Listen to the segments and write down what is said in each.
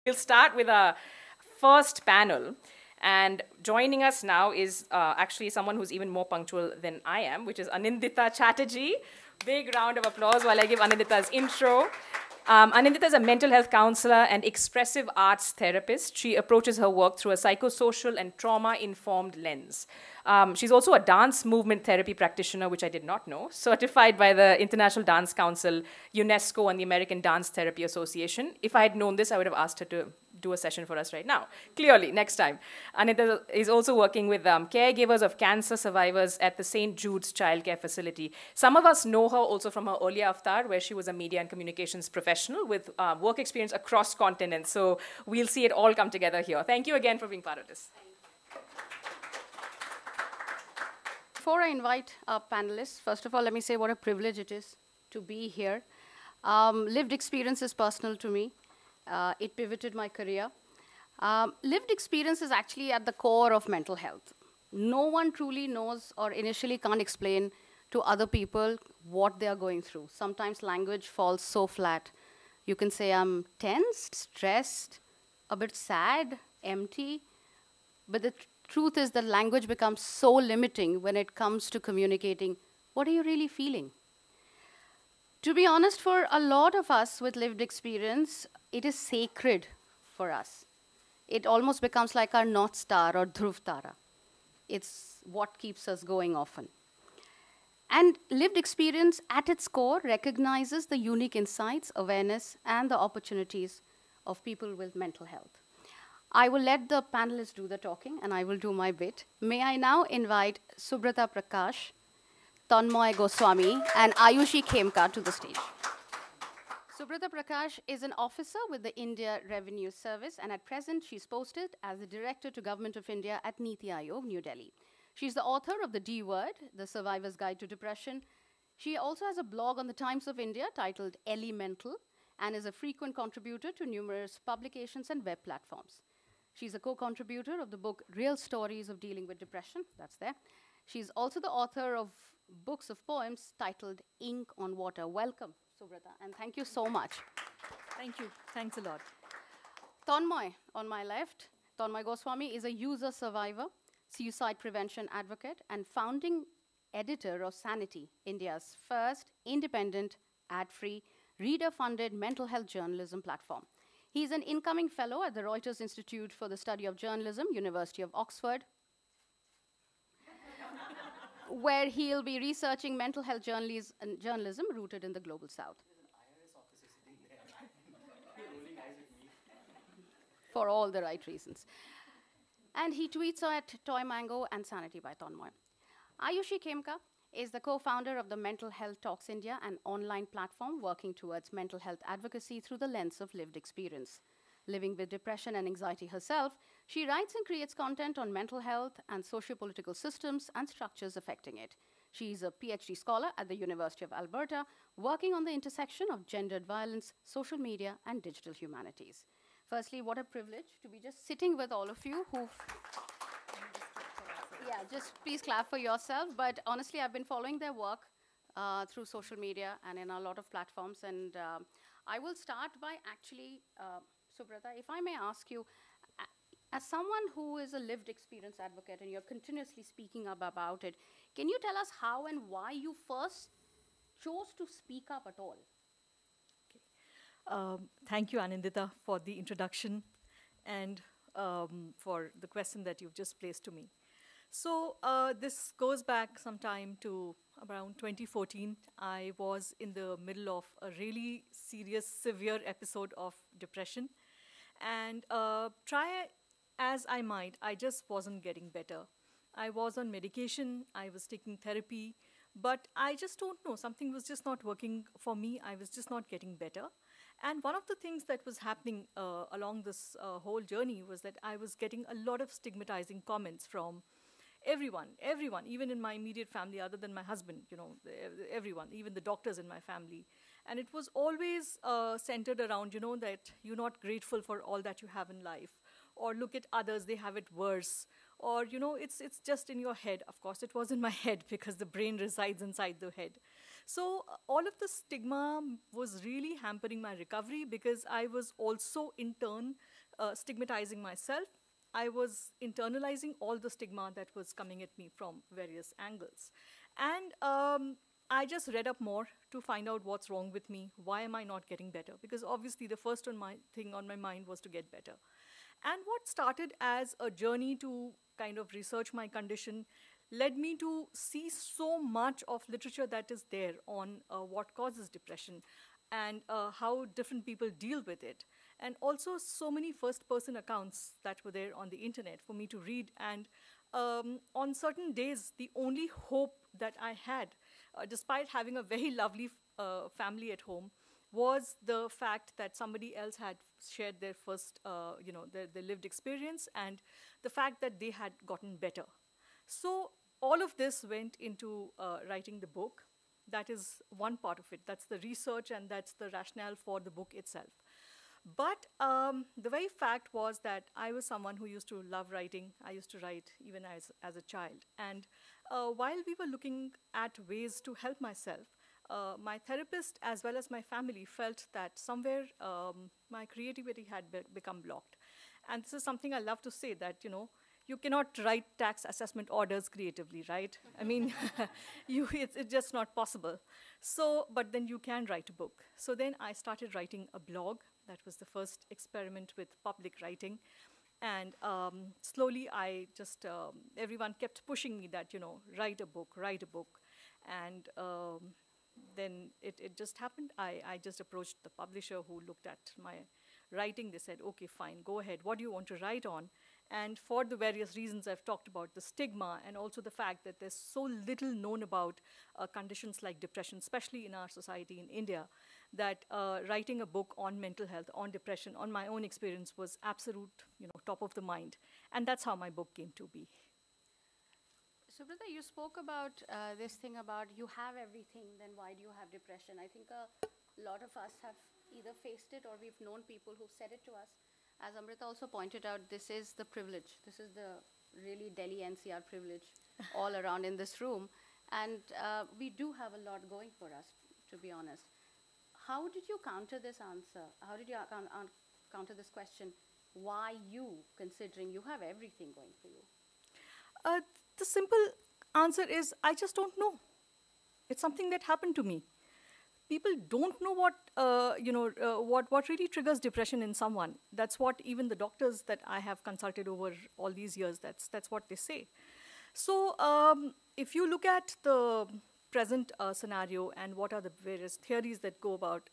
We'll start with our first panel. And joining us now is actually someone who's even more punctual than I am, which is Anindita Chatterjee. Big round of applause while I give Anindita's intro. Anindita is a mental health counselor and expressive arts therapist. She approaches her work through a psychosocial and trauma-informed lens. She's also a dance movement therapy practitioner, which I did not know, certified by the International Dance Council, UNESCO, and the American Dance Therapy Association. If I had known this, I would have asked her to do a session for us right now. Clearly, next time. Anita is also working with caregivers of cancer survivors at the St. Jude's Childcare Facility. Some of us know her also from her earlier avatar, where she was a media and communications professional with work experience across continents. So we'll see it all come together here. Thank you again for being part of this. Before I invite our panelists, first of all, let me say what a privilege it is to be here. Lived experience is personal to me. It pivoted my career. Lived experience is actually at the core of mental health. No one truly knows or initially can't explain to other people what they are going through. Sometimes language falls so flat. You can say I'm tensed, stressed, a bit sad, empty, but the truth is that language becomes so limiting when it comes to communicating what are you really feeling. To be honest, for a lot of us with lived experience, it is sacred for us. It almost becomes like our North Star or Dhruv Tara. It's what keeps us going often. And lived experience at its core recognizes the unique insights, awareness, and the opportunities of people with mental health. I will let the panelists do the talking, and I will do my bit. May I now invite Shubhrata Prakash, Tanmoy Goswami, and Ayushi Khemka to the stage. Shubhrata Prakash is an officer with the India Revenue Service, and at present she's posted as the Director to Government of India at Niti Aayog, New Delhi. She's the author of The D Word, The Survivor's Guide to Depression. She also has a blog on the Times of India titled Elemental, and is a frequent contributor to numerous publications and web platforms. She's a co-contributor of the book Real Stories of Dealing with Depression. That's there. She's also the author of books of poems titled Ink on Water. Welcome, Shubhrata, and thank you so much. Thank you. Thanks a lot. Tanmoy, on my left. Tanmoy Goswami is a user survivor, suicide prevention advocate, and founding editor of Sanity, India's first independent, ad-free, reader-funded mental health journalism platform. He's an incoming fellow at the Reuters Institute for the Study of Journalism, University of Oxford, where he'll be researching mental health journalism rooted in the global south. There's an IRS officer sitting there. Rolling eyes at me. For all the right reasons. And he tweets at Toy Mango and Sanity by Tanmoy. Ayushi Khemka is the co-founder of the Mental Health Talks India, an online platform working towards mental health advocacy through the lens of lived experience. Living with depression and anxiety herself, she writes and creates content on mental health and socio-political systems and structures affecting it. She is a PhD scholar at the University of Alberta, working on the intersection of gendered violence, social media, and digital humanities. Firstly, what a privilege to be just sitting with all of you who've... Yeah, just please clap for yourself. But honestly, I've been following their work through social media and in a lot of platforms. And I will start by actually, Shubhrata, if I may ask you, as someone who is a lived experience advocate and you're continuously speaking up about it, can you tell us how and why you first chose to speak up at all? Thank you, Anindita, for the introduction and for the question that you've just placed to me. So this goes back sometime to around 2014. I was in the middle of a really serious, severe episode of depression. And try as I might, I just wasn't getting better. I was on medication, I was taking therapy, but I just don't know, something was just not working for me. I was just not getting better. And one of the things that was happening along this whole journey was that I was getting a lot of stigmatizing comments from everyone, even in my immediate family, other than my husband, everyone, even the doctors in my family. And it was always centered around, that you're not grateful for all that you have in life, or look at others, they have it worse, or, it's just in your head. Of course, it was in my head because the brain resides inside the head. So all of the stigma was really hampering my recovery because I was also, in turn, stigmatizing myself, I was internalizing all the stigma that was coming at me from various angles. And I just read up more to find out what's wrong with me. Why am I not getting better? Because obviously the first thing on my mind was to get better. And what started as a journey to kind of research my condition led me to see so much of literature that is there on what causes depression and how different people deal with it. And also so many first-person accounts that were there on the internet for me to read. And on certain days, the only hope that I had, despite having a very lovely family at home, was the fact that somebody else had shared their first, their lived experience and the fact that they had gotten better. So all of this went into writing the book. That is one part of it. That's the research and that's the rationale for the book itself. But the very fact was that I was someone who used to love writing. I used to write even as a child. And while we were looking at ways to help myself, my therapist as well as my family felt that somewhere my creativity had become blocked. And this is something I love to say, that, you cannot write tax assessment orders creatively, right? I mean, it's just not possible. So, but then you can write a book. So then I started writing a blog. That was the first experiment with public writing. And slowly I just, everyone kept pushing me that, write a book, write a book. And then it just happened. I just approached the publisher who looked at my writing. They said, okay, fine, go ahead. What do you want to write on? And for the various reasons I've talked about, the stigma and also the fact that there's so little known about conditions like depression, especially in our society in India, that writing a book on mental health, on depression, on my own experience was absolute, top of the mind. And that's how my book came to be. Shubhrata, you spoke about this thing about you have everything, then why do you have depression? I think a lot of us have either faced it or we've known people who've said it to us. As Amrita also pointed out, this is the privilege. This is the really Delhi NCR privilege all around in this room. And we do have a lot going for us, to be honest. How did you counter this answer? How did you counter this question? Why you, considering you have everything going for you? The simple answer is, I just don't know. It's something that happened to me. People don't know what really triggers depression in someone. That's what even the doctors that I have consulted over all these years, that's what they say. So if you look at the present scenario and what are the various theories that go about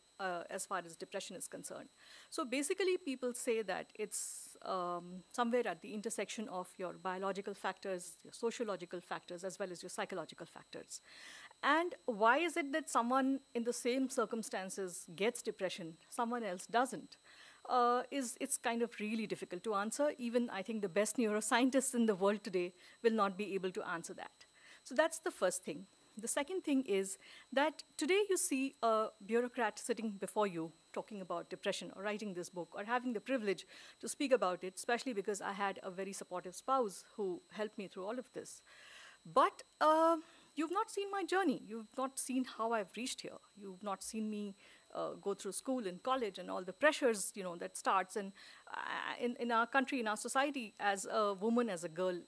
as far as depression is concerned. So basically people say that it's somewhere at the intersection of your biological factors, your sociological factors, as well as your psychological factors. And why is it that someone in the same circumstances gets depression, someone else doesn't? It's kind of really difficult to answer. Even I think the best neuroscientists in the world today will not be able to answer that. So that's the first thing. The second thing is that today you see a bureaucrat sitting before you talking about depression or writing this book or having the privilege to speak about it, especially because I had a very supportive spouse who helped me through all of this. But you've not seen my journey. You've not seen how I've reached here. You've not seen me go through school and college and all the pressures, that starts. And in our country, in our society, as a woman, as a girl,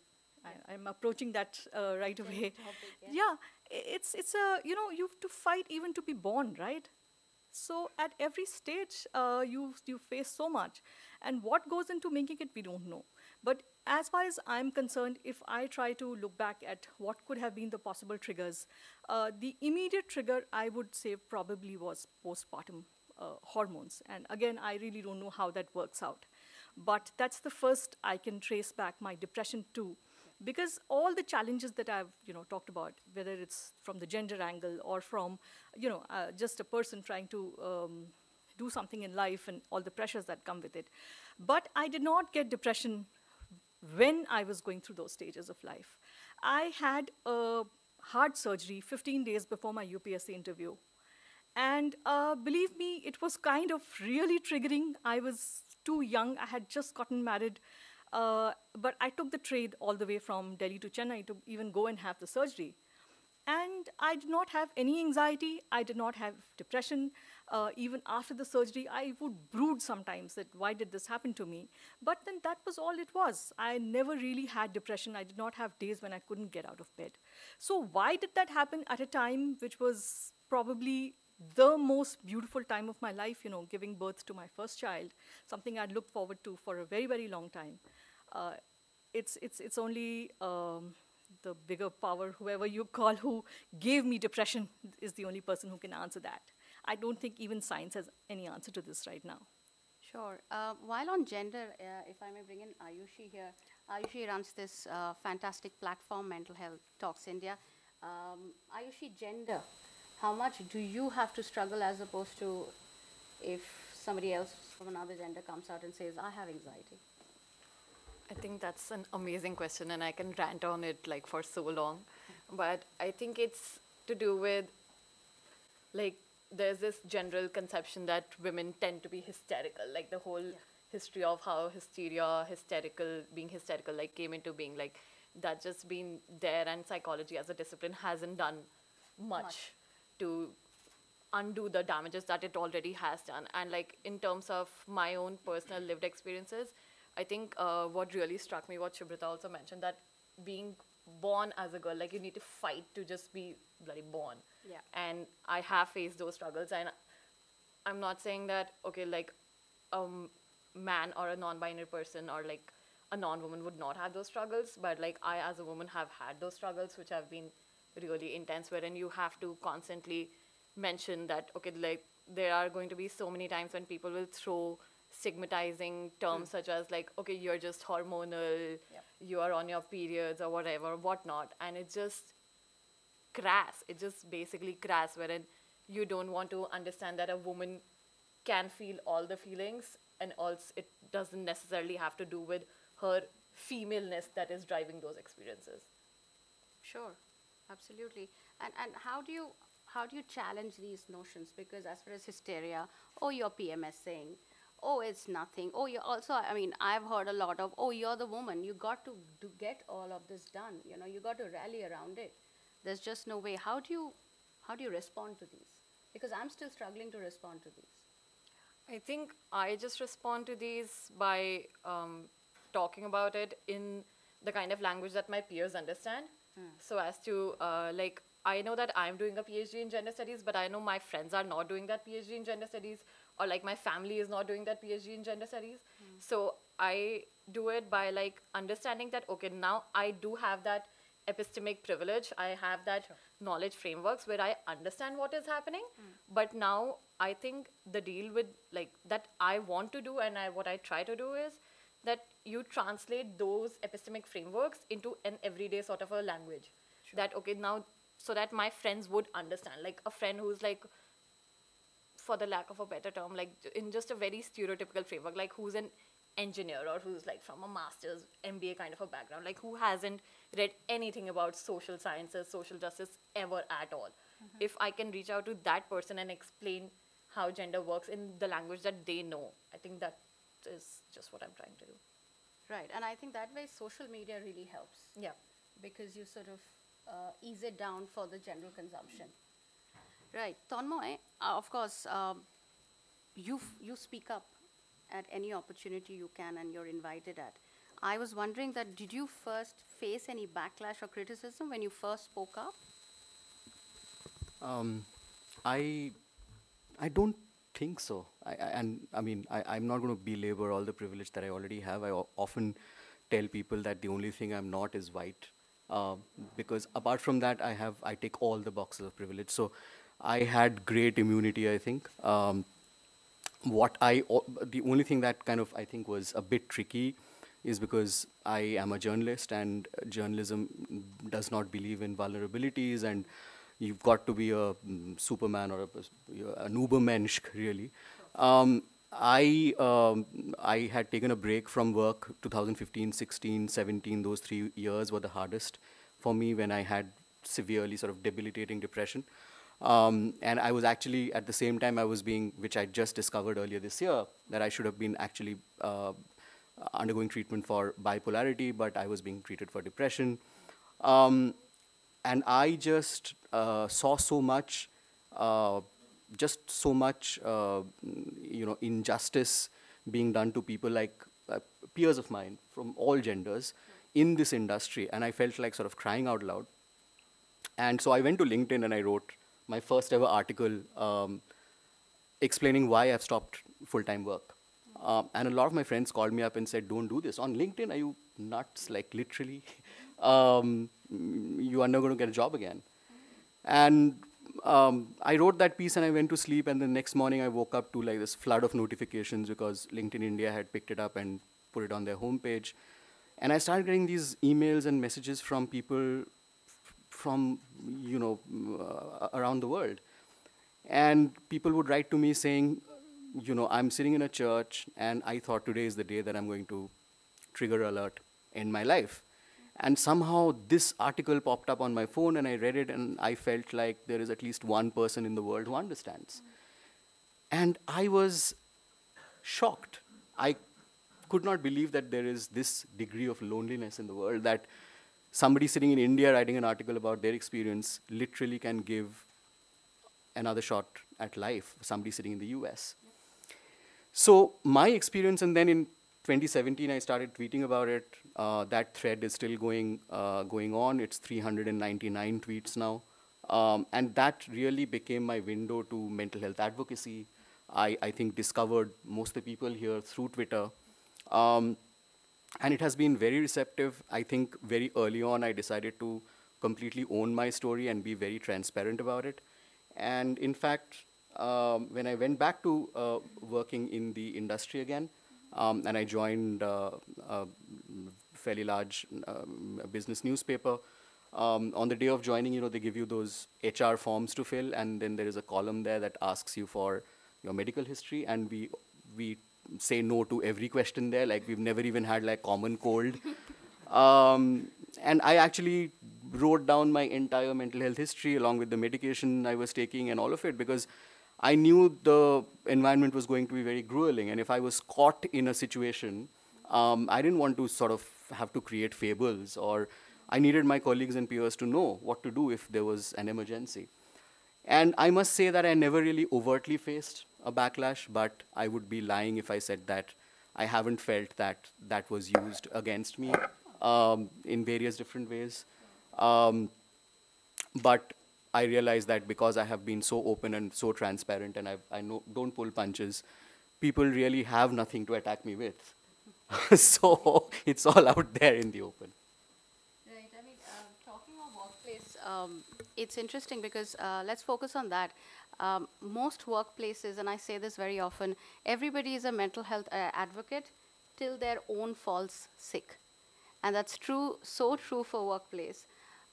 I'm approaching that right away. Topic, yeah, it's you have to fight even to be born, right? So at every stage, you face so much. And what goes into making it, we don't know. But as far as I'm concerned, if I try to look back at what could have been the possible triggers, the immediate trigger, I would say, probably was postpartum hormones. And again, I really don't know how that works out. But that's the first I can trace back my depression to. Because all the challenges that I've talked about, whether it's from the gender angle or from just a person trying to do something in life and all the pressures that come with it. But I did not get depression when I was going through those stages of life. I had a heart surgery 15 days before my UPSC interview. And believe me, it was kind of really triggering. I was too young. I had just gotten married. But I took the train all the way from Delhi to Chennai to even go and have the surgery. And I did not have any anxiety. I did not have depression. even after the surgery, I would brood sometimes that why did this happen to me? But then that was all it was. I never really had depression. I did not have days when I couldn't get out of bed. So why did that happen at a time which was probably the most beautiful time of my life, giving birth to my first child, something I'd looked forward to for a very, very long time. It's only the bigger power, whoever you call, who gave me depression is the only person who can answer that. I don't think even science has any answer to this right now. Sure. While on gender, if I may bring in Ayushi here. Ayushi runs this fantastic platform, Mental Health Talks India. Ayushi, gender, how much do you have to struggle as opposed to if somebody else from another gender comes out and says, I have anxiety? I think that's an amazing question, and I can rant on it like for so long. But I think it's to do with, like, there's this general conception that women tend to be hysterical, like the whole history of how being hysterical, like came into being, like that just been there, and psychology as a discipline hasn't done much to undo the damages that it already has done. And like in terms of my own personal lived experiences, I think what really struck me, what Shubhrata also mentioned, that being born as a girl, like you need to fight to just be bloody born. Yeah. And I have faced those struggles, and I'm not saying that, okay, like a man or a non-binary person or like a non-woman would not have those struggles, but like I as a woman have had those struggles which have been really intense, wherein you have to constantly mention that, okay, like there are going to be so many times when people will throw stigmatizing terms such as like, okay, you're just hormonal, you are on your periods or whatever, whatnot, and it's just crass. It's just basically crass, wherein you don't want to understand that a woman can feel all the feelings, and also it doesn't necessarily have to do with her femaleness that is driving those experiences. Sure, absolutely. And how do you challenge these notions? Because as far as hysteria, oh, you're PMSing, oh, it's nothing. Oh, you're also, I mean, I've heard a lot of, oh, you're the woman. You got to get all of this done. You got to rally around it. There's just no way. How do you respond to these? Because I'm still struggling to respond to these. I think I just respond to these by talking about it in the kind of language that my peers understand. So as to, like, I know that I'm doing a PhD in gender studies, but I know my friends are not doing that PhD in gender studies, or like my family is not doing that PhD in gender studies. So I do it by like understanding that, okay, now I do have that epistemic privilege. I have that knowledge frameworks where I understand what is happening. But now I think the deal with like that I want to do, and what I try to do is that you translate those epistemic frameworks into an everyday sort of a language. That, okay, now, so that my friends would understand. Like a friend who's like, for the lack of a better term, like in just a very stereotypical framework, like who's an engineer or who's like from a master's MBA kind of a background, like who hasn't read anything about social sciences, social justice ever at all. If I can reach out to that person and explain how gender works in the language that they know, I think that is just what I'm trying to do. Right, and I think that way social media really helps. Yeah. Because you sort of ease it down for the general consumption. Right, Tanmoy, of course, you speak up at any opportunity you can and you're invited at. I was wondering that, did you first face any backlash or criticism when you first spoke up? I don't think so. I'm not going to belabor all the privilege that I already have. I often tell people that the only thing I'm not is white, because apart from that, I take all the boxes of privilege. So I had great immunity, I think. The only thing that kind of I think was a bit tricky is because I am a journalist, and journalism does not believe in vulnerabilities, and you've got to be a Superman or an Ubermensch, really. I had taken a break from work. 2015, 16, 17, those 3 years were the hardest for me, when I had severely sort of debilitating depression. And I was actually, at the same time, which I just discovered earlier this year, that I should have been actually undergoing treatment for bipolarity, but I was being treated for depression. And I just saw so much just so much, injustice being done to people like peers of mine from all genders in this industry, and I felt like sort of crying out loud. And so I went to LinkedIn and I wrote my first ever article explaining why I've stopped full-time work. And a lot of my friends called me up and said, don't do this. On LinkedIn, are you nuts? Like literally, you are never going to get a job again. And I wrote that piece and I went to sleep, and the next morning I woke up to like this flood of notifications because LinkedIn India had picked it up and put it on their homepage. And I started getting these emails and messages from people from, around the world. And people would write to me saying, I'm sitting in a church and I thought today is the day that I'm going to trigger alert in my life. And somehow this article popped up on my phone and I read it and I felt like there is at least one person in the world who understands. And I was shocked. I could not believe that there is this degree of loneliness in the world, that somebody sitting in India writing an article about their experience literally can give another shot at life for somebody sitting in the US. So my experience, and then in 2017, I started tweeting about it. That thread is still going on. It's 399 tweets now. And that really became my window to mental health advocacy. I think discovered most of the people here through Twitter. And it has been very receptive. I think very early on, I decided to completely own my story and be very transparent about it. And in fact, when I went back to working in the industry again, and I joined a fairly large business newspaper, on the day of joining, they give you those HR forms to fill, and then there is a column there that asks you for your medical history, and we say no to every question there. Like, we've never even had like common cold. And I actually wrote down my entire mental health history along with the medication I was taking and all of it, because I knew the environment was going to be very grueling. And if I was caught in a situation, I didn't want to sort of have to create fables, or I needed my colleagues and peers to know what to do if there was an emergency. And I must say that I never really overtly faced a backlash, but I would be lying if I said that I haven't felt that that was used against me in various different ways. But I realize that because I have been so open and so transparent, and I don't pull punches, people really have nothing to attack me with. So it's all out there in the open. Right. I mean, talking of workplace, it's interesting because let's focus on that. Most workplaces, and I say this very often, everybody is a mental health advocate till their own falls sick. And that's true, so true for workplace.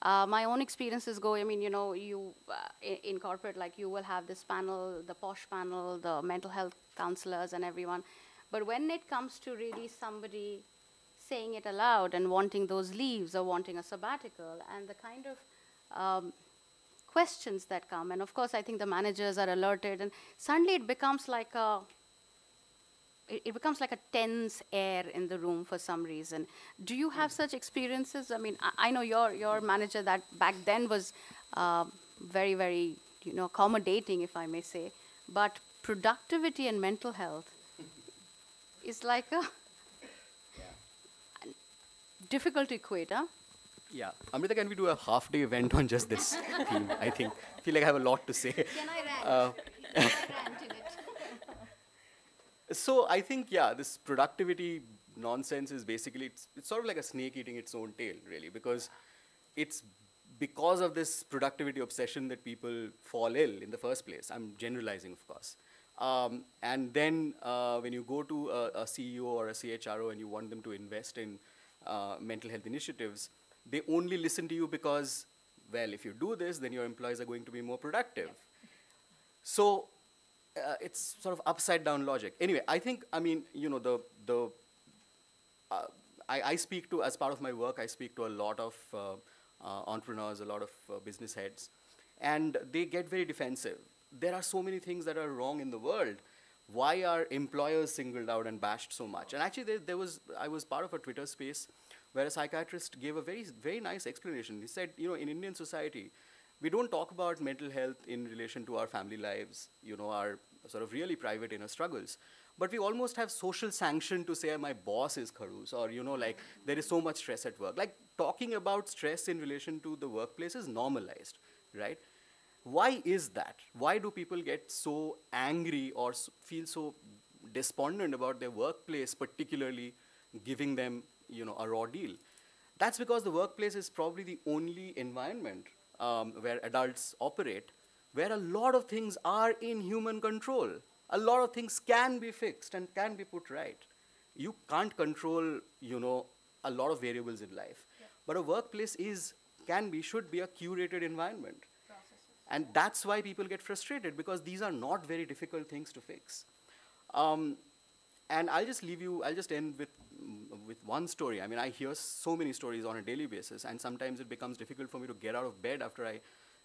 My own experiences go, I mean, you in corporate, like you will have this panel, the posh panel, the mental health counselors and everyone. But when it comes to really somebody saying it aloud and wanting those leaves or wanting a sabbatical and the kind of questions that come, and of course, I think the managers are alerted, and suddenly it becomes like a tense air in the room for some reason. Do you have such experiences? I mean, I know your manager that back then was very, very, accommodating, if I may say. But productivity and mental health is like a difficult to equate, huh? Yeah. Amrita, can we do a half-day event on just this theme? I feel like I have a lot to say. Can I rant? Can I rant in it? So I think, yeah, this productivity nonsense is basically, it's sort of like a snake eating its own tail, really, because it's because of this productivity obsession that people fall ill in the first place. I'm generalizing, of course. And then when you go to a CEO or a CHRO and you want them to invest in mental health initiatives, they only listen to you because, well, if you do this, then your employees are going to be more productive. So it's sort of upside down logic. Anyway, I think, I mean, I speak to, as part of my work, I speak to a lot of entrepreneurs, a lot of business heads, and they get very defensive. There are so many things that are wrong in the world. Why are employers singled out and bashed so much? And actually, I was part of a Twitter space where a psychiatrist gave a very, very nice explanation. He said, in Indian society, we don't talk about mental health in relation to our family lives, you know, our sort of really private inner struggles. But we almost have social sanction to say my boss is kharus, or, you know, like there is so much stress at work. Like talking about stress in relation to the workplace is normalized, right? Why is that? Why do people get so angry or feel so despondent about their workplace, particularly giving them, you know, a raw deal? That's because the workplace is probably the only environment where adults operate, where a lot of things are in human control. A lot of things can be fixed and can be put right. You can't control, you know, a lot of variables in life. Yeah. But a workplace should be a curated environment. And that's why people get frustrated, because these are not very difficult things to fix. And I'll just end with one story. I mean, I hear so many stories on a daily basis, and sometimes it becomes difficult for me to get out of bed after I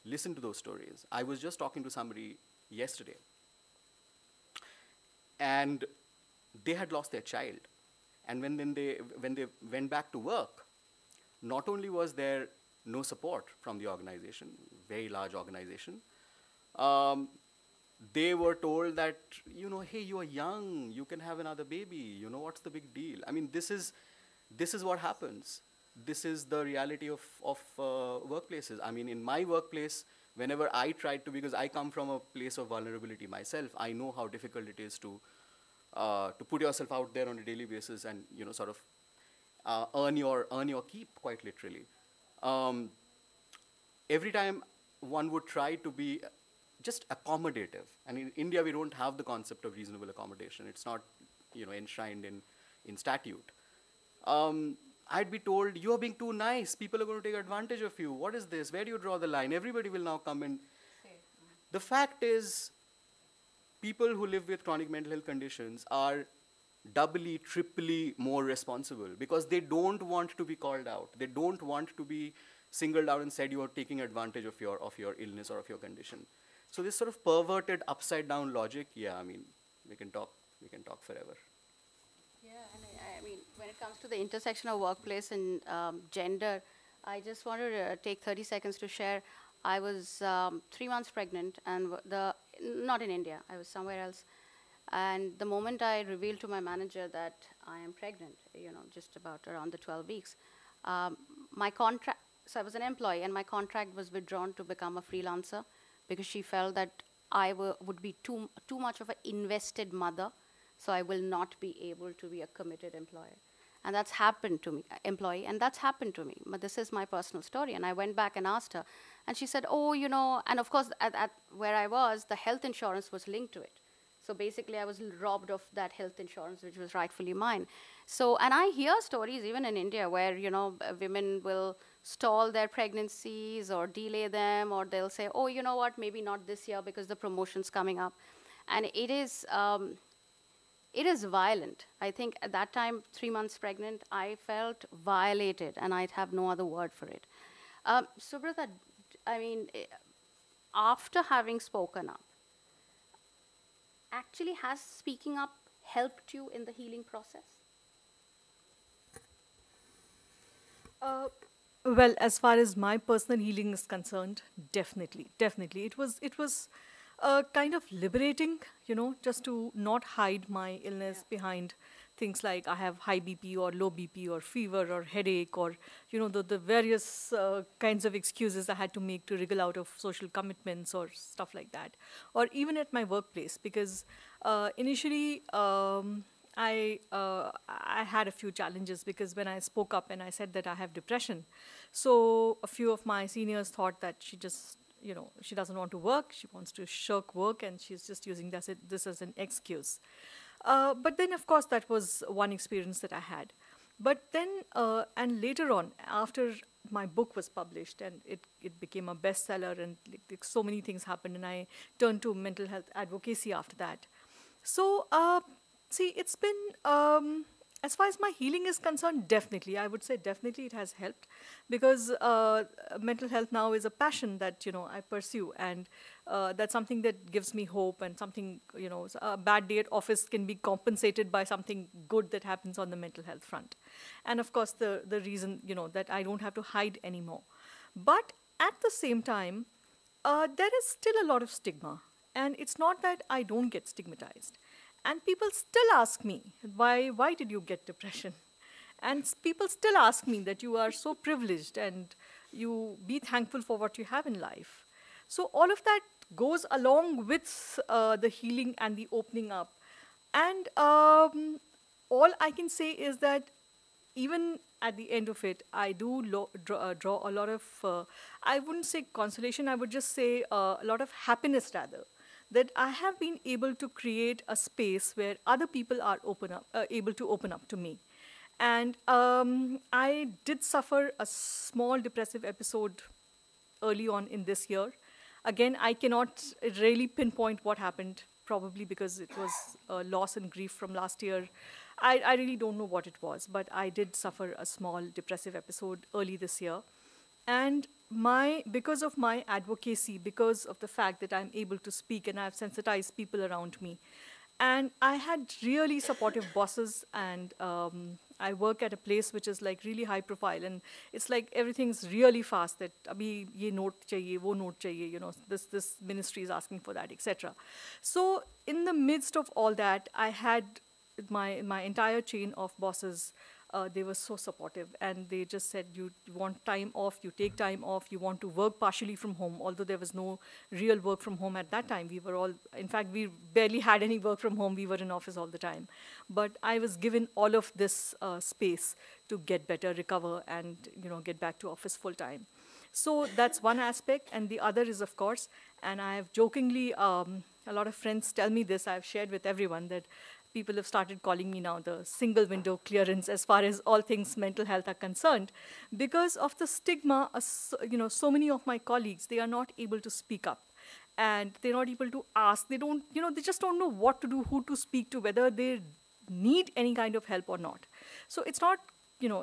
listen to those stories. I was just talking to somebody yesterday, and they had lost their child. And when they went back to work, not only was there no support from the organization, very large organization, they were told that, you know, hey, you are young, you can have another baby, you know, what's the big deal? I mean, this is what happens. This is the reality of workplaces. I mean, in my workplace, whenever I tried to, because I come from a place of vulnerability myself, I know how difficult it is to put yourself out there on a daily basis and, you know, sort of earn your keep, quite literally. Every time one would try to be just accommodative, and in India we don't have the concept of reasonable accommodation. It's not, you know, enshrined in statute. I'd be told, you're being too nice, people are going to take advantage of you, what is this, where do you draw the line, everybody will now come and... The fact is, people who live with chronic mental health conditions are doubly, triply more responsible, because they don't want to be called out. They don't want to be singled out and said you are taking advantage of your illness or of your condition. So this sort of perverted, upside down logic, yeah, I mean, we can talk forever. Yeah, and I mean, when it comes to the intersection of workplace and gender, I just wanted to take 30 seconds to share. I was 3 months pregnant, and not in India, I was somewhere else. And the moment I revealed to my manager that I am pregnant, you know, just about around the 12 weeks, my contract, so I was an employee, and my contract was withdrawn to become a freelancer, because she felt that I would be too much of an invested mother, so I will not be able to be a committed employer. And that's happened to me, and that's happened to me. But this is my personal story. And I went back and asked her, and she said, oh, you know, and of course, at where I was, the health insurance was linked to it. So basically, I was robbed of that health insurance, which was rightfully mine. So, and I hear stories even in India where, you know, women will stall their pregnancies or delay them, or they'll say, oh, you know what, maybe not this year because the promotion's coming up. And it is violent. I think at that time, 3 months pregnant, I felt violated, and I'd have no other word for it. Shubhrata, I mean, after having spoken up, actually has speaking up helped you in the healing process? Well, as far as my personal healing is concerned, definitely. It was kind of liberating, you know, just to not hide my illness behind things like I have high BP or low BP or fever or headache, or, you know, the various kinds of excuses I had to make to wriggle out of social commitments or stuff like that. Or even at my workplace, because initially I had a few challenges, because when I spoke up and I said that I have depression, so a few of my seniors thought that she just, you know, she doesn't want to work, she wants to shirk work, and she's just using this as an excuse. But then, of course, that was one experience that I had. But then, and later on, after my book was published and it became a bestseller, and like so many things happened, and I turned to mental health advocacy after that. So, see, it's been, as far as my healing is concerned, definitely, I would say definitely it has helped, because mental health now is a passion that, you know, I pursue, and that's something that gives me hope, and something, you know, a bad day at office can be compensated by something good that happens on the mental health front. And of course, the reason, you know, that I don't have to hide anymore. But at the same time, there is still a lot of stigma. And it's not that I don't get stigmatized. And people still ask me, why did you get depression? And people still ask me that you are so privileged and you be thankful for what you have in life. So all of that goes along with the healing and the opening up. And all I can say is that even at the end of it, I do draw a lot of, I wouldn't say consolation, I would just say a lot of happiness rather, that I have been able to create a space where other people are able to open up to me. And I did suffer a small depressive episode early on in this year. Again, I cannot really pinpoint what happened, probably because it was a loss and grief from last year. I really don't know what it was, but I did suffer a small depressive episode early this year. And because of my advocacy, because of the fact that I'm able to speak and I've sensitized people around me, and I had really supportive bosses, and I work at a place which is like really high profile, and it's like everything's really fast, that abhi ye note chahiye, wo note chahiye, you know, this ministry is asking for that, etc. So in the midst of all that, I had my entire chain of bosses. They were so supportive, and they just said, you want time off, you take time off, you want to work partially from home, although there was no real work from home at that time. We were all, in fact, we barely had any work from home. We were in office all the time. But I was given all of this space to get better, recover, and get back to office full time. So that's one aspect. And the other is, of course, and I have jokingly, a lot of friends tell me this, I've shared with everyone, that people have started calling me now the single window clearance as far as all things mental health are concerned, because of the stigma. So many of my colleagues, they are not able to speak up, and they're not able to ask. They don't, they just don't know what to do, who to speak to, whether they need any kind of help or not. So it's not,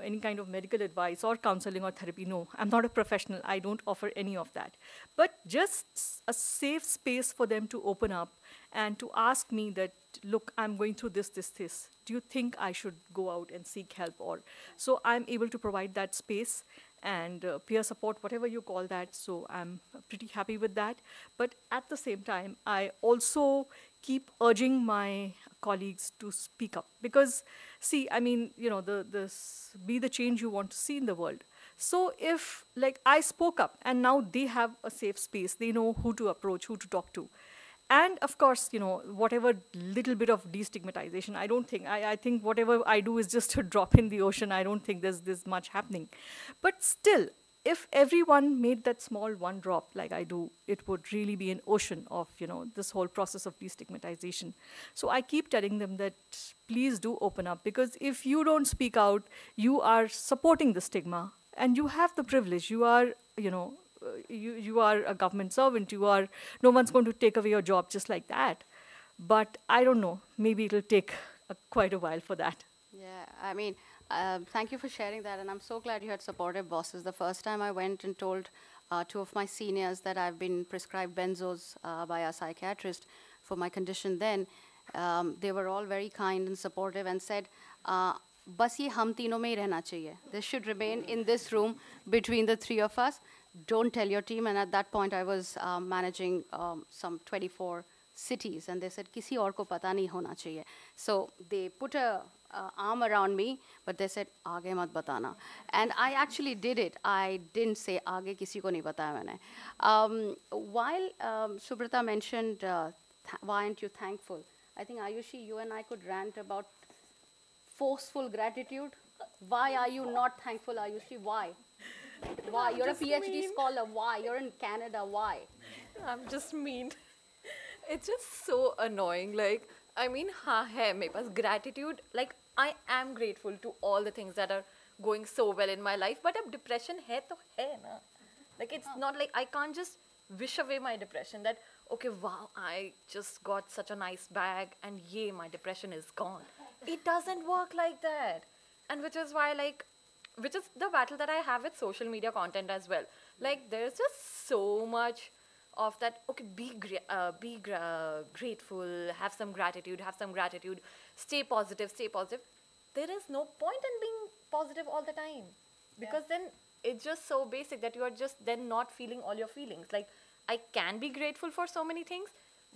any kind of medical advice or counseling or therapy. No, I'm not a professional. I don't offer any of that. But just a safe space for them to open up and to ask me that, look, I'm going through this. Do you think I should go out and seek help? Or so I'm able to provide that space and peer support, whatever you call that. So I'm pretty happy with that. But at the same time, I also keep urging my colleagues to speak up, because see, I mean, this be the change you want to see in the world. So if, like, I spoke up and now they have a safe space, they know who to approach, who to talk to. And of course, whatever little bit of destigmatization, I think whatever I do is just a drop in the ocean. I don't think there's much happening. But still, if everyone made that small one drop like I do, it would really be an ocean of, this whole process of destigmatization. So I keep telling them that please do open up, because if you don't speak out, you are supporting the stigma, and you have the privilege. You are, you are a government servant. No one's going to take away your job just like that. But I don't know, maybe it'll take quite a while for that. Yeah, I mean, thank you for sharing that, and I'm so glad you had supportive bosses. The first time I went and told two of my seniors that I've been prescribed benzos by a psychiatrist for my condition then, they were all very kind and supportive and said, bas ye hum teenon mein hi rehna chahiye. This should remain in this room between the three of us. Don't tell your team. And at that point, I was managing some 24 cities, and they said, kisi aur ko pata nahi hona chahiye. So they put a arm around me, but they said, aage mat batana. And I actually did it. I didn't say, aage kisi ko nahi bataya maine. While Shubhrata mentioned, why aren't you thankful? I think, Ayushi, you and I could rant about forceful gratitude. Why are you not thankful, Ayushi? Why? Why? You're a PhD scholar. Why? You're in Canada. Why? I'm just mean. It's just so annoying. Like, I mean, हाँ है मेरे पास gratitude. Like, I am grateful to all the things that are going so well in my life. But अब depression है तो है ना. Like, it's not like I can't just wish away my depression. That, okay, wow, I just got such a nice bag and yay, my depression is gone. It doesn't work like that. And which is why, like, which is the battle that I have with social media content as well. Like, there's just so much of that, okay, be grateful, have some gratitude, stay positive. There is no point in being positive all the time. Because then it's just so basic that you are just then not feeling all your feelings. Like, I can be grateful for so many things,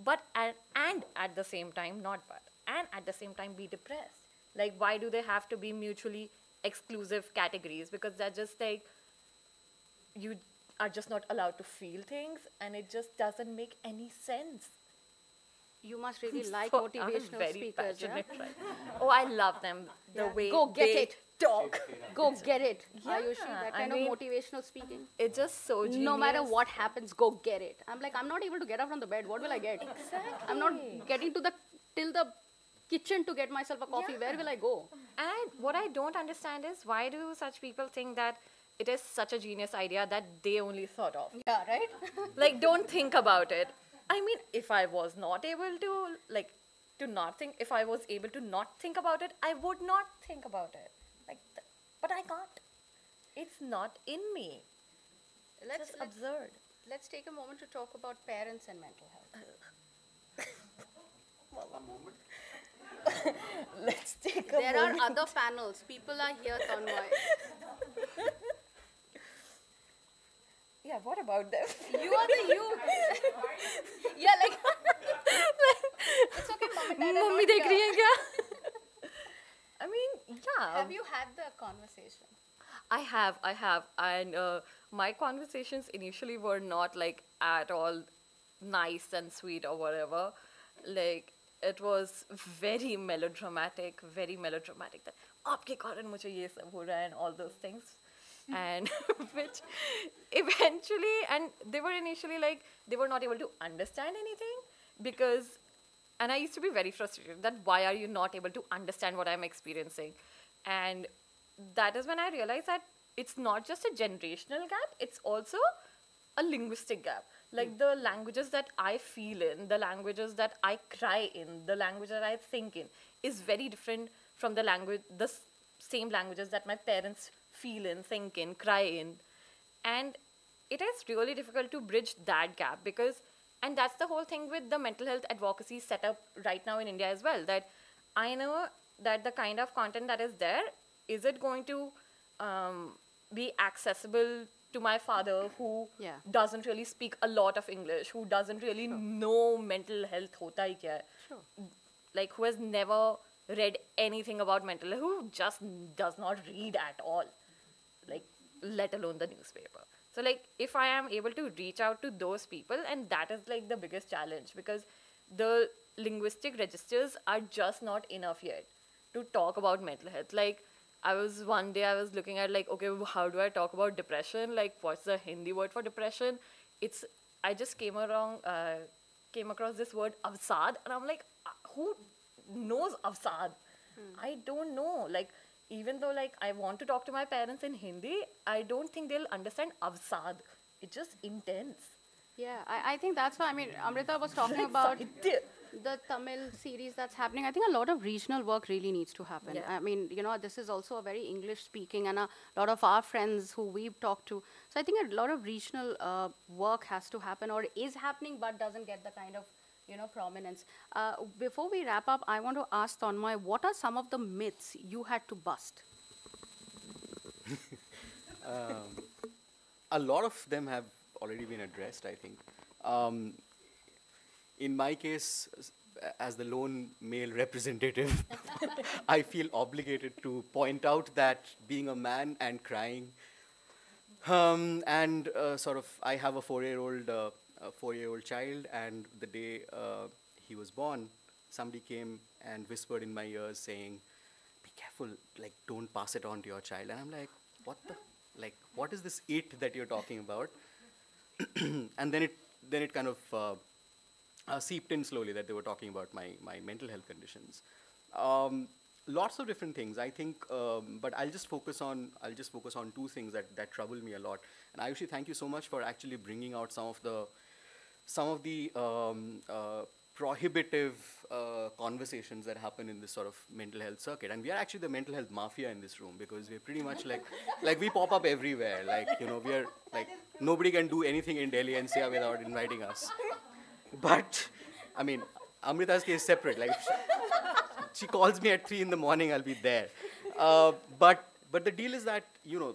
but and at the same time, not but, and at the same time be depressed. Like, why do they have to be mutually exclusive categories? Because that's just like, you are just not allowed to feel things, and it just doesn't make any sense. You must really like So I'm motivational very speakers, yeah? passionate, right? Oh, I love them. The Yeah. way Go get they it. talk. Go get it, Yeah, Ayushi. That I kind mean, of motivational speaking. It's just so genius. No matter what happens, go get it. I'm like, I'm not able to get up from the bed. What will I get? Exactly. I'm not getting to till the kitchen to get myself a coffee. Where will I go? And what I don't understand is, why do such people think that it is such a genius idea that they only thought of? Yeah, right? Like, don't think about it. I mean, if I was not able to, like, to not think, if I was able to not think about it, I would not think about it. Like, but I can't. It's not in me. Let's, Just let's, absurd. let's take a moment to talk about parents and mental health. Let's take a There are moment. other panels. People are here, Tanmoy. Yeah, what about them? You are the you. Yeah, like it's okay, mom and dad are Mummy not dekh rahi here. hai kya? I mean, yeah. Have you had the conversation? I have. And my conversations initially were not like at all nice and sweet or whatever. Like, it was very melodramatic. That आपके कारण मुझे ये सब हो रहा है and all those things. And which eventually, and they were initially like, they were not able to understand anything because, and I used to be very frustrated that why are you not able to understand what I'm experiencing? And that is when I realized that it's not just a generational gap, it's also a linguistic gap. Like, the languages that I feel in, the languages that I cry in, the language that I think in is very different from the same languages that my parents feel in, think in, cry in. And it is really difficult to bridge that gap because, and that's the whole thing with the mental health advocacy setup right now in India as well, that I know that the kind of content that is there, is it going to be accessible to my father who doesn't really speak a lot of English, who doesn't really know mental health hota hi kya hai, like who has never read anything about mental health, who just does not read at all, like let alone the newspaper. So like, if I am able to reach out to those people, and that is like the biggest challenge because the linguistic registers are just not enough yet to talk about mental health. Like, one day I was looking at like, okay, how do I talk about depression? Like, what's the Hindi word for depression? I just came across this word avsad, and I'm like, who knows avsad? I don't know. Like, even though like I want to talk to my parents in Hindi, I don't think they'll understand avsad. It's just intense. Yeah, I think that's why, I mean, Amrita was talking about the Tamil series that's happening. I think a lot of regional work really needs to happen. Yeah. I mean, you know, this is also a very English speaking, and a lot of our friends who we've talked to. So I think a lot of regional work has to happen, or is happening, but doesn't get the kind of, you know, prominence. Before we wrap up, I want to ask Tanmoy, what are some of the myths you had to bust? A lot of them have already been addressed, I think. In my case, as the lone male representative, I feel obligated to point out that being a man and crying, and sort of, I have a four-year-old child, and the day he was born, somebody came and whispered in my ears saying, "Be careful, like, don't pass it on to your child." And I'm like, what is this it that you're talking about? And then it kind of seeped in slowly that they were talking about my mental health conditions. Lots of different things, I think, but I'll just focus on two things that trouble me a lot. And Ayushi, thank you so much for actually bringing out some of the prohibitive conversations that happen in this sort of mental health circuit. And we are actually the mental health mafia in this room, because we're pretty much like we pop up everywhere. Like, you know, we are like, nobody can do anything in Delhi NCR without inviting us. But, I mean, Amrita's case is separate. Like, she calls me at 3 in the morning, I'll be there. But the deal is that, you know,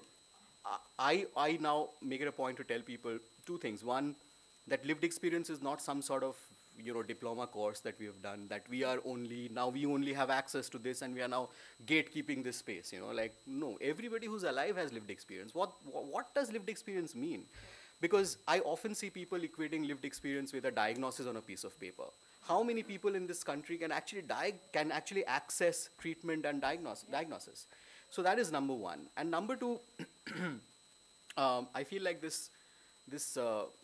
I now make it a point to tell people two things. One, that lived experience is not some sort of diploma course that we have done, that we only have access to this and we are now gatekeeping this space, like, no, everybody who's alive has lived experience. What does lived experience mean? Because I often see people equating lived experience with a diagnosis on a piece of paper. How many people in this country can actually access treatment and diagnosis? So that is number one. And number two, I feel like this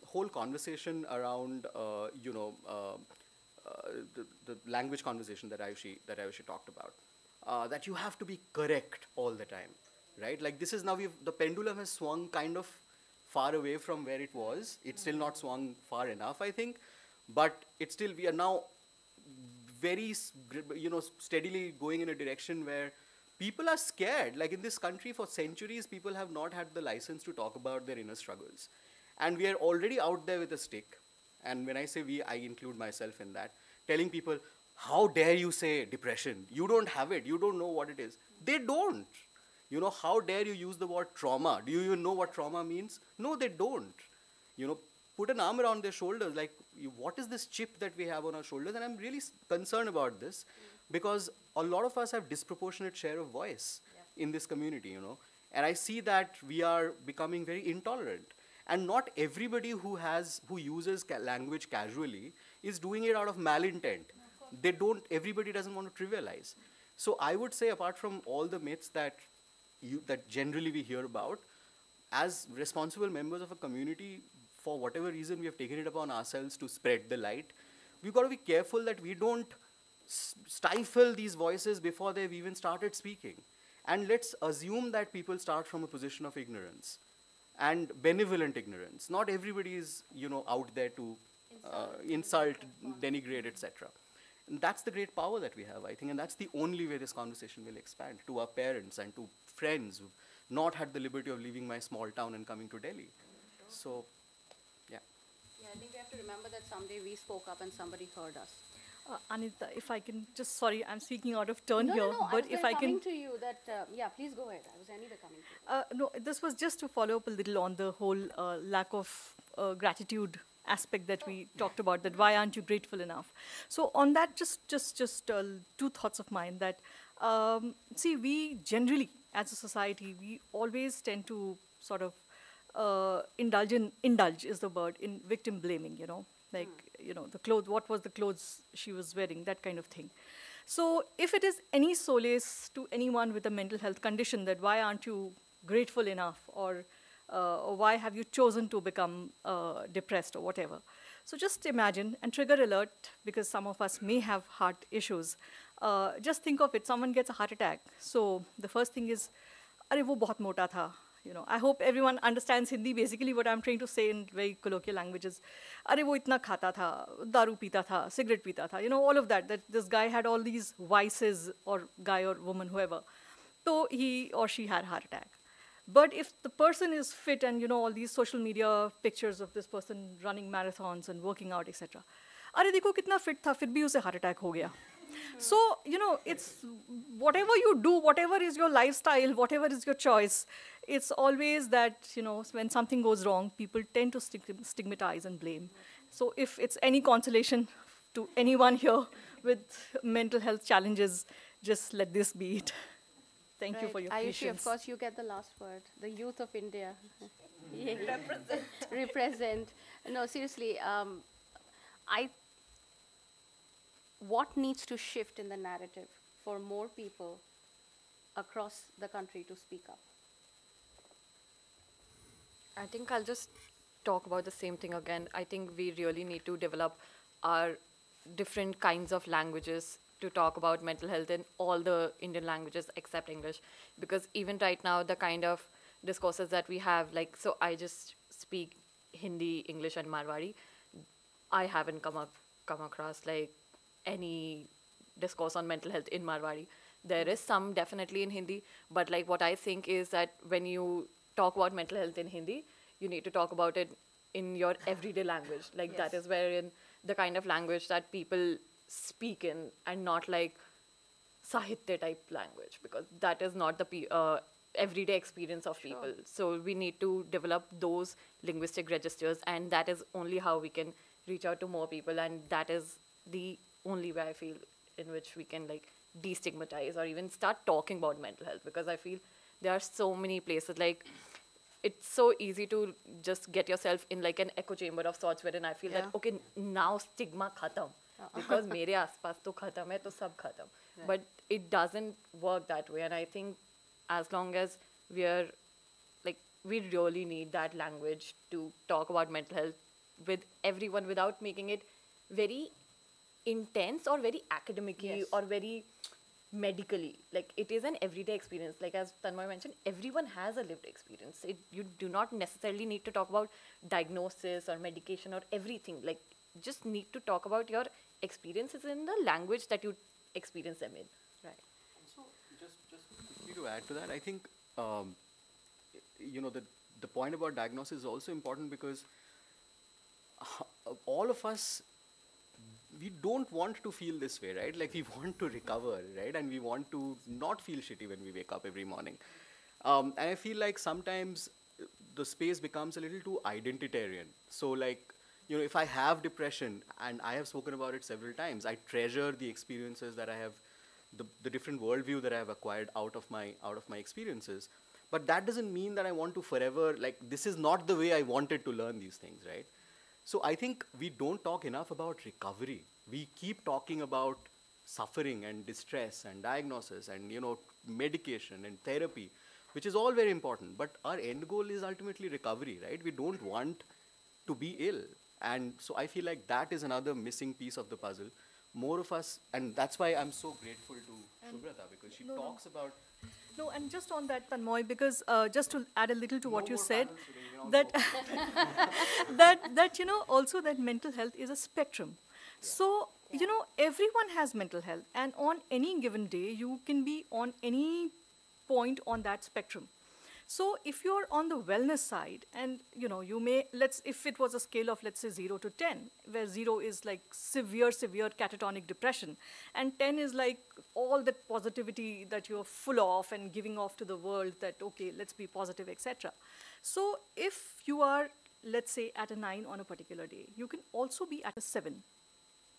whole conversation around the language conversation that Ayushi talked about, that you have to be correct all the time, right? Like, this is now the pendulum has swung kind of far away from where it was. It's still not swung far enough, I think, but we are now very steadily going in a direction where people are scared. Like, in this country for centuries, people have not had the license to talk about their inner struggles. And we are already out there with a stick. And when I say we, I include myself in that, telling people, how dare you say depression? You don't have it. You don't know what it is. They don't. How dare you use the word trauma? Do you even know what trauma means? No, they don't. Put an arm around their shoulders. Like, what is this chip that we have on our shoulders? And I'm really concerned about this because a lot of us have disproportionate share of voice in this community, And I see that we are becoming very intolerant. And not everybody who uses language casually is doing it out of malintent. Everybody doesn't want to trivialize. So I would say, apart from all the myths that generally we hear about, as responsible members of a community, for whatever reason we have taken it upon ourselves to spread the light, we've got to be careful that we don't stifle these voices before they've even started speaking. And let's assume that people start from a position of ignorance. And benevolent ignorance. Not everybody is, out there to insult, denigrate, etc. And that's the great power that we have, I think, and that's the only way this conversation will expand to our parents and to friends who've not had the liberty of leaving my small town and coming to Delhi. So, yeah. Yeah, I think we have to remember that someday we spoke up and somebody heard us. Anita, if I can just, sorry, I'm speaking out of turn here, No, but if I can... coming to you that, yeah, please go ahead. I was anyway coming to you. No, this was just to follow up a little on the whole lack of gratitude aspect that we talked about, that why aren't you grateful enough? So on that, just two thoughts of mine that, see, we generally, as a society, we always tend to sort of indulge is the word, in victim blaming, like, the clothes, what was the clothes she was wearing, that kind of thing. So if it is any solace to anyone with a mental health condition that why aren't you grateful enough, or why have you chosen to become depressed or whatever. So just imagine, and trigger alert, because some of us may have heart issues. Just think of it, someone gets a heart attack. So the first thing is, "Arey wo bahut mota tha." I hope everyone understands Hindi. Basically, what I'm trying to say in very colloquial languages, "Arey wo itna khata tha, daru pita tha, cigarette pita tha," all of that this guy had all these vices, or guy or woman, whoever. So he or she had a heart attack. But if the person is fit and, all these social media pictures of this person running marathons and working out, etc. "Arey dekho kitna fit tha, fir bhi use heart attack ho gaya." So, it's whatever you do, whatever is your lifestyle, whatever is your choice, it's always that, when something goes wrong, people tend to stigmatize and blame. So if it's any consolation to anyone here with mental health challenges, just let this be it. Thank you for your Ayushi, patience. of course, you get the last word. The youth of India. Represent. No, seriously, what needs to shift in the narrative for more people across the country to speak up? I think I'll just talk about the same thing again. I think we really need to develop our different kinds of languages to talk about mental health in all the Indian languages except English. Because even right now, the kind of discourses that we have, like, so I just speak Hindi, English, and Marwari. I haven't come across, like, any discourse on mental health in Marwari. There is some definitely in Hindi, but like what I think is that when you talk about mental health in Hindi, you need to talk about it in your everyday language. Like Yes. that is wherein the kind of language that people speak in, and not like Sahitya type language, because that is not the everyday experience of people. So we need to develop those linguistic registers, and that is only how we can reach out to more people, and that is the only way I feel in which we can like destigmatize or even start talking about mental health, because I feel there are so many places, like it's so easy to just get yourself in like an echo chamber of sorts, wherein I feel that okay, now stigma khatam, because mere aspas to khatam hai to sab khatam. But it doesn't work that way, and I think as long as we're like, we really need that language to talk about mental health with everyone without making it very intense or very academically or very medically. Like, it is an everyday experience. Like as Tanmoy mentioned, everyone has a lived experience. You do not necessarily need to talk about diagnosis or medication or everything. Like, just need to talk about your experiences in the language that you experience them in. Right. So just quickly to add to that, I think you know, the point about diagnosis is also important, because all of us, we don't want to feel this way, right? Like, we want to recover, right? And we want to not feel shitty when we wake up every morning. And I feel like sometimes the space becomes a little too identitarian. So, like, you know, if I have depression, and I have spoken about it several times, I treasure the experiences that I have, the different worldview that I have acquired out of my experiences. But that doesn't mean that I want to forever, like, this is not the way I wanted to learn these things, right? So I think we don't talk enough about recovery. We keep talking about suffering and distress and diagnosis and, you know, medication and therapy, which is all very important. But our end goal is ultimately recovery, right? We don't want to be ill. And so I feel like that is another missing piece of the puzzle. More of us, and that's why I'm so grateful to Shubhrata, because she talks about... No, and just on that, Tanmoy, because just to add a little to what you more said, panels today, you know, that you know, also that mental health is a spectrum. So, you know, everyone has mental health, and on any given day, you can be on any point on that spectrum. So if you're on the wellness side, and you know, you may, if it was a scale of, let's say, 0 to 10, where 0 is like severe catatonic depression, and 10 is like all that positivity that you're full of and giving off to the world that, okay, let's be positive, etc. So if you are, let's say, at a 9 on a particular day, you can also be at a 7.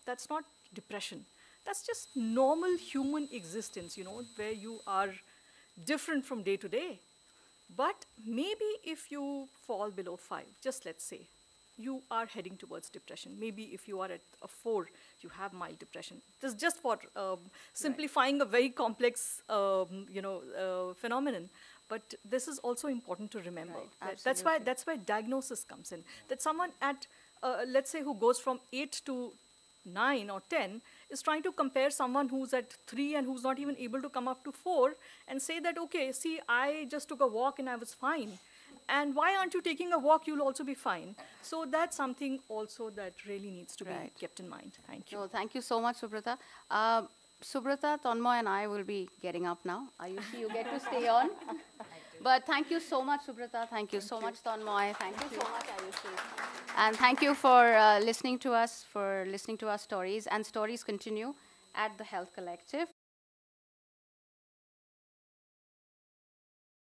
That's not depression. That's just normal human existence, you know, where you are different from day to day. But maybe if you fall below 5, just let's say, you are heading towards depression. Maybe if you are at a 4, you have mild depression. This is just for simplifying a very complex, you know, phenomenon. But this is also important to remember. Right, That's why diagnosis comes in. That someone at, let's say, who goes from 8 to 9 or 10 is trying to compare someone who's at 3 and who's not even able to come up to 4 and say that, okay, see, I just took a walk and I was fine. And why aren't you taking a walk? You'll also be fine. So that's something also that really needs to be kept in mind. Thank you. No, thank you so much, Shubhrata. Shubhrata, Tanmoy, and I will be getting up now. Ayushi, you get to stay on. But thank you so much, Shubhrata. Thank you so much, Tanmoy. Thank you so much, Ayushi. And thank you for listening to us, for listening to our stories. And stories continue at the Health Collective.